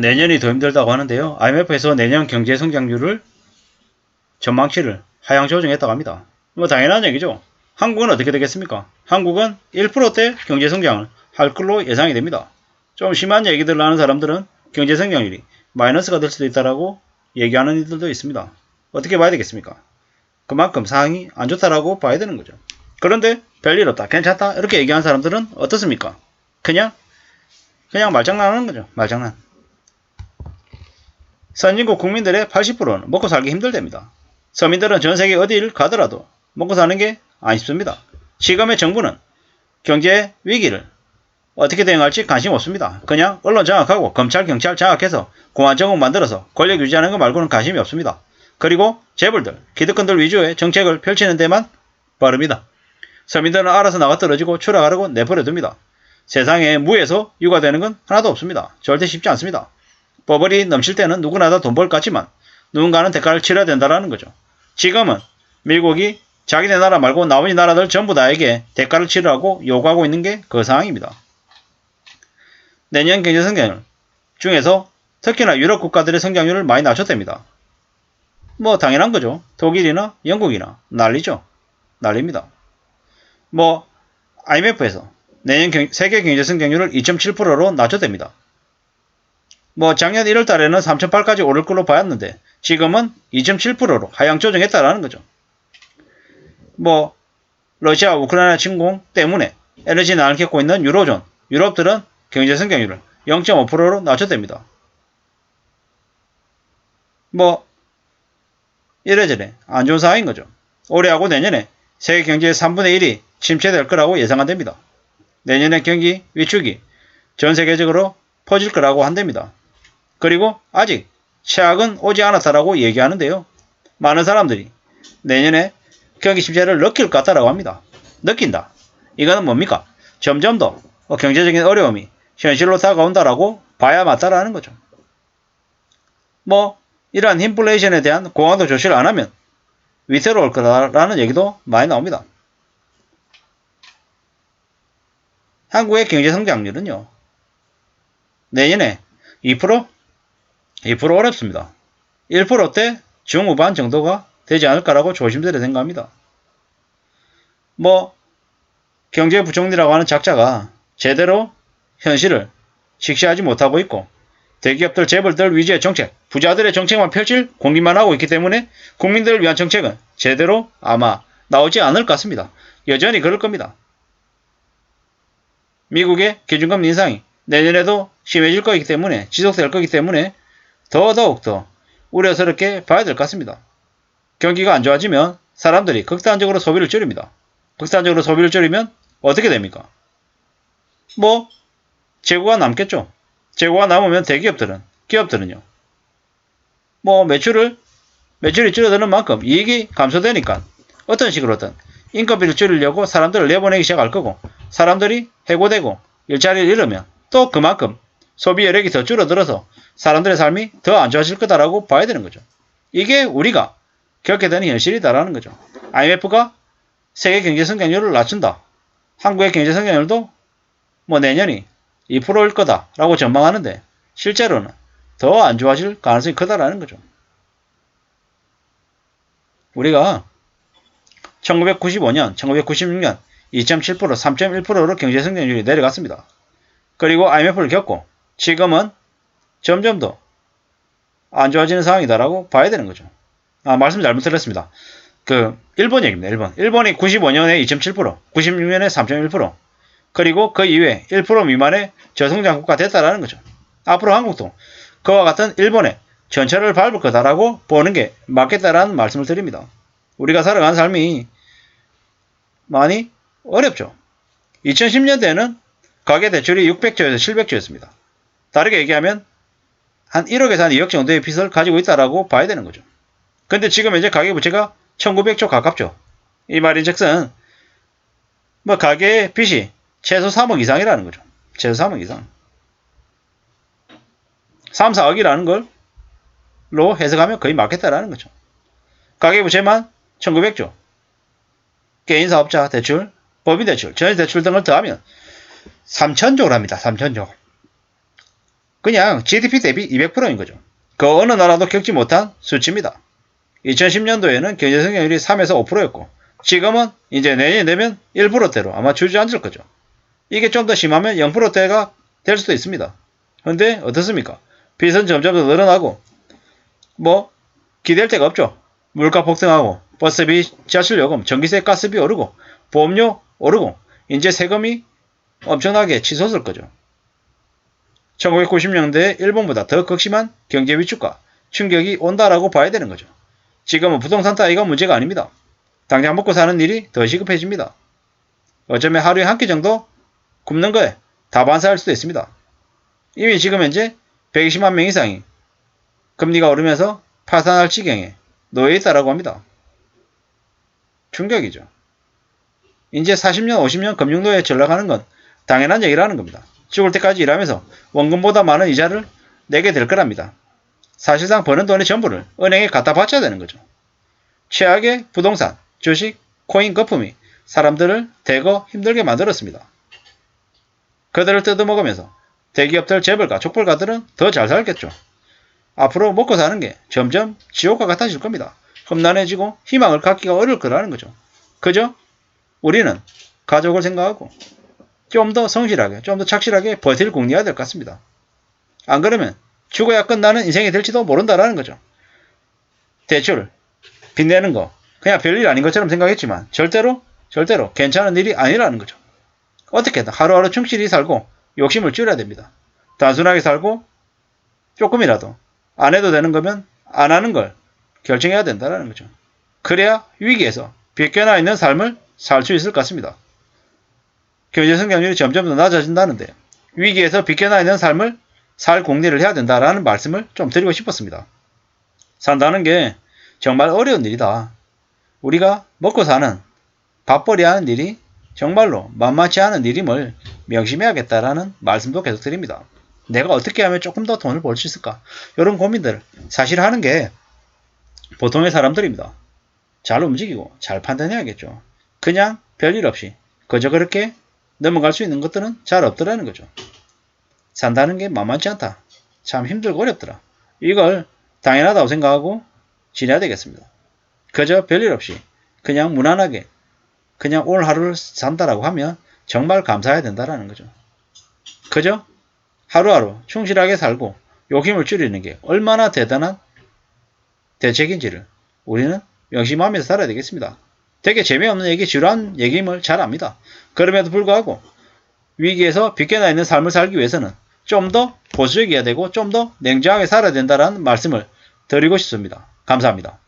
내년이 더 힘들다고 하는데요. IMF에서 내년 경제 성장률을 전망치를 하향 조정했다고 합니다. 뭐 당연한 얘기죠. 한국은 어떻게 되겠습니까? 한국은 1%대 경제 성장을 할 걸로 예상이 됩니다. 좀 심한 얘기들을 하는 사람들은 경제 성장률이 마이너스가 될 수도 있다라고 얘기하는 이들도 있습니다. 어떻게 봐야 되겠습니까? 그만큼 상황이 안 좋다라고 봐야 되는 거죠. 그런데 별일 없다, 괜찮다 이렇게 얘기하는 사람들은 어떻습니까? 그냥 말장난하는 거죠. 말장난. 선진국 국민들의 80%는 먹고 살기 힘들답니다. 서민들은 전 세계 어디를 가더라도 먹고 사는 게 안 쉽습니다. 지금의 정부는 경제 위기를 어떻게 대응할지 관심 없습니다. 그냥 언론 장악하고 검찰, 경찰 장악해서 공안 정국 만들어서 권력 유지하는 것 말고는 관심이 없습니다. 그리고 재벌들, 기득권들 위주의 정책을 펼치는 데만 빠릅니다. 서민들은 알아서 나가 떨어지고 추락하라고 내버려둡니다. 세상에 무에서 유가 되는 건 하나도 없습니다. 절대 쉽지 않습니다. 버블이 넘칠 때는 누구나 다 돈 벌 것 같지만 누군가는 대가를 치러야 된다는 거죠. 지금은 미국이 자기네 나라 말고 나머지 나라들 전부 나에게 대가를 치르라고 요구하고 있는 게 그 상황입니다. 내년 경제 성장률 중에서 특히나 유럽 국가들의 성장률을 많이 낮췄답니다. 뭐 당연한 거죠. 독일이나 영국이나 난리죠. 난리입니다. 뭐 IMF에서 내년 세계 경제 성장률을 2.7%로 낮췄답니다. 뭐 작년 1월 달에는 3.8까지 오를 걸로 봐왔는데 지금은 2.7%로 하향 조정했다라는 거죠. 뭐 러시아 우크라이나 침공 때문에 에너지 난을 겪고 있는 유로존, 유럽들은 경제 성장률을 0.5%로 낮췄답니다. 뭐 이래저래 안 좋은 상황인 거죠. 올해하고 내년에 세계 경제의 3분의 1이 침체될 거라고 예상한답니다. 내년에 경기 위축이 전 세계적으로 퍼질 거라고 한답니다. 그리고 아직 최악은 오지 않았다라고 얘기하는데요. 많은 사람들이 내년에 경기 침체를 느낄 것 같다라고 합니다. 느낀다. 이거는 뭡니까? 점점 더 경제적인 어려움이 현실로 다가온다라고 봐야 맞다라는 거죠. 뭐 이러한 인플레이션에 대한 공황도 조치를 안 하면 위태로울 거다라는 얘기도 많이 나옵니다. 한국의 경제 성장률은요. 내년에 2%? 2% 어렵습니다. 1%대 중후반 정도가 되지 않을까라고 조심스레 생각합니다. 뭐 경제부총리라고 하는 작자가 제대로 현실을 직시하지 못하고 있고 대기업들, 재벌들 위주의 정책, 부자들의 정책만 펼칠 공기만 하고 있기 때문에 국민들을 위한 정책은 제대로 아마 나오지 않을 것 같습니다. 여전히 그럴 겁니다. 미국의 기준금리 인상이 내년에도 심해질 거기 때문에 지속될 거기 때문에 더더욱더 우려스럽게 봐야 될 것 같습니다. 경기가 안 좋아지면 사람들이 극단적으로 소비를 줄입니다. 극단적으로 소비를 줄이면 어떻게 됩니까? 뭐 재고가 남겠죠. 재고가 남으면 대기업들은, 기업들은요. 뭐 매출이 줄어드는 만큼 이익이 감소되니까 어떤 식으로든 인건비를 줄이려고 사람들을 내보내기 시작할 거고 사람들이 해고되고 일자리를 잃으면 또 그만큼 소비 여력이 더 줄어들어서 사람들의 삶이 더 안 좋아질 거다라고 봐야 되는 거죠. 이게 우리가 겪게 되는 현실이다라는 거죠. IMF가 세계 경제 성장률을 낮춘다. 한국의 경제 성장률도 뭐 내년이 2%일 거다라고 전망하는데 실제로는 더 안 좋아질 가능성이 크다라는 거죠. 우리가 1995년, 1996년 2.7%, 3.1%로 경제 성장률이 내려갔습니다. 그리고 IMF를 겪고 지금은 점점 더 안 좋아지는 상황이다라고 봐야 되는 거죠. 말씀 잘못 드렸습니다. 일본 얘기입니다. 일본이 95년에 2.7%, 96년에 3.1%, 그리고 그 이후에 1% 미만의 저성장 국가 됐다라는 거죠. 앞으로 한국도 그와 같은 일본의 전철을 밟을 거다라고 보는 게 맞겠다라는 말씀을 드립니다. 우리가 살아가는 삶이 많이 어렵죠. 2010년대에는 가계대출이 600조에서 700조였습니다. 다르게 얘기하면 한 1억에서 한 2억 정도의 빚을 가지고 있다라고 봐야 되는 거죠. 근데 지금 이제 가계부채가 1900조 가깝죠. 이 말인즉슨 뭐 가계의 빚이 최소 3억 이상이라는 거죠. 최소 3억 이상. 3, 4억이라는 걸로 해석하면 거의 맞겠다라는 거죠. 가계부채만 1900조. 개인사업자 대출, 법인대출, 전세대출 등을 더하면 3000조를 합니다. 3000조. 그냥 GDP 대비 200%인 거죠. 그 어느 나라도 겪지 못한 수치입니다. 2010년도에는 경제 성장률이 3에서 5%였고 지금은 이제 내년이 되면 1%대로 아마 주저앉을 거죠. 이게 좀 더 심하면 0%대가 될 수도 있습니다. 근데 어떻습니까? 빚은 점점 더 늘어나고 뭐 기댈 데가 없죠. 물가 폭등하고 버스비, 지하철요금, 전기세, 가스비 오르고 보험료 오르고 이제 세금이 엄청나게 치솟을 거죠. 1990년대 일본보다 더 극심한 경제 위축과 충격이 온다라고 봐야 되는 거죠. 지금은 부동산 따위가 문제가 아닙니다. 당장 먹고 사는 일이 더 시급해집니다. 어쩌면 하루에 한 끼 정도 굶는 거에 다 반사할 수도 있습니다. 이미 지금 현재 120만 명 이상이 금리가 오르면서 파산할 지경에 놓여 있다라고 합니다. 충격이죠. 이제 40년, 50년 금융노예에 전락하는 건 당연한 얘기라는 겁니다. 죽을 때까지 일하면서 원금보다 많은 이자를 내게 될 거랍니다. 사실상 버는 돈의 전부를 은행에 갖다 바쳐야 되는 거죠. 최악의 부동산, 주식, 코인 거품이 사람들을 대거 힘들게 만들었습니다. 그들을 뜯어먹으면서 대기업들, 재벌가, 족벌가들은 더 잘 살겠죠. 앞으로 먹고 사는 게 점점 지옥과 같아질 겁니다. 험난해지고 희망을 갖기가 어려울 거라는 거죠. 그저 우리는 가족을 생각하고 좀 더 성실하게, 좀 더 착실하게 버틸 궁리해야 될 것 같습니다. 안 그러면 죽어야 끝나는 인생이 될지도 모른다라는 거죠. 대출, 빚내는 거 그냥 별일 아닌 것처럼 생각했지만 절대로 괜찮은 일이 아니라는 거죠. 어떻게든 하루하루 충실히 살고 욕심을 줄여야 됩니다. 단순하게 살고 조금이라도 안 해도 되는 거면 안 하는 걸 결정해야 된다는 거죠. 그래야 위기에서 비껴나 있는 삶을 살 수 있을 것 같습니다. 경제 성장률이 점점 더 낮아진다는데 위기에서 비껴나 있는 삶을 살 공리를 해야 된다라는 말씀을 좀 드리고 싶었습니다. 산다는 게 정말 어려운 일이다. 우리가 먹고 사는 밥벌이 하는 일이 정말로 만만치 않은 일임을 명심해야겠다라는 말씀도 계속 드립니다. 내가 어떻게 하면 조금 더 돈을 벌 수 있을까? 이런 고민들을 사실 하는 게 보통의 사람들입니다. 잘 움직이고 잘 판단해야겠죠. 그냥 별일 없이 그저 그렇게 넘어갈 수 있는 것들은 잘 없더라는 거죠. 산다는 게 만만치 않다. 참 힘들고 어렵더라. 이걸 당연하다고 생각하고 지내야 되겠습니다. 그저 별일 없이 그냥 무난하게 그냥 오늘 하루를 산다라고 하면 정말 감사해야 된다는 거죠. 그저 하루하루 충실하게 살고 욕심을 줄이는 게 얼마나 대단한 대책인지를 우리는 명심하면서 살아야 되겠습니다. 되게 재미없는 얘기, 지루한 얘기임을 잘 압니다. 그럼에도 불구하고 위기에서 비껴나 있는 삶을 살기 위해서는 좀 더 보수적이어야 되고 좀 더 냉정하게 살아야 된다는 말씀을 드리고 싶습니다. 감사합니다.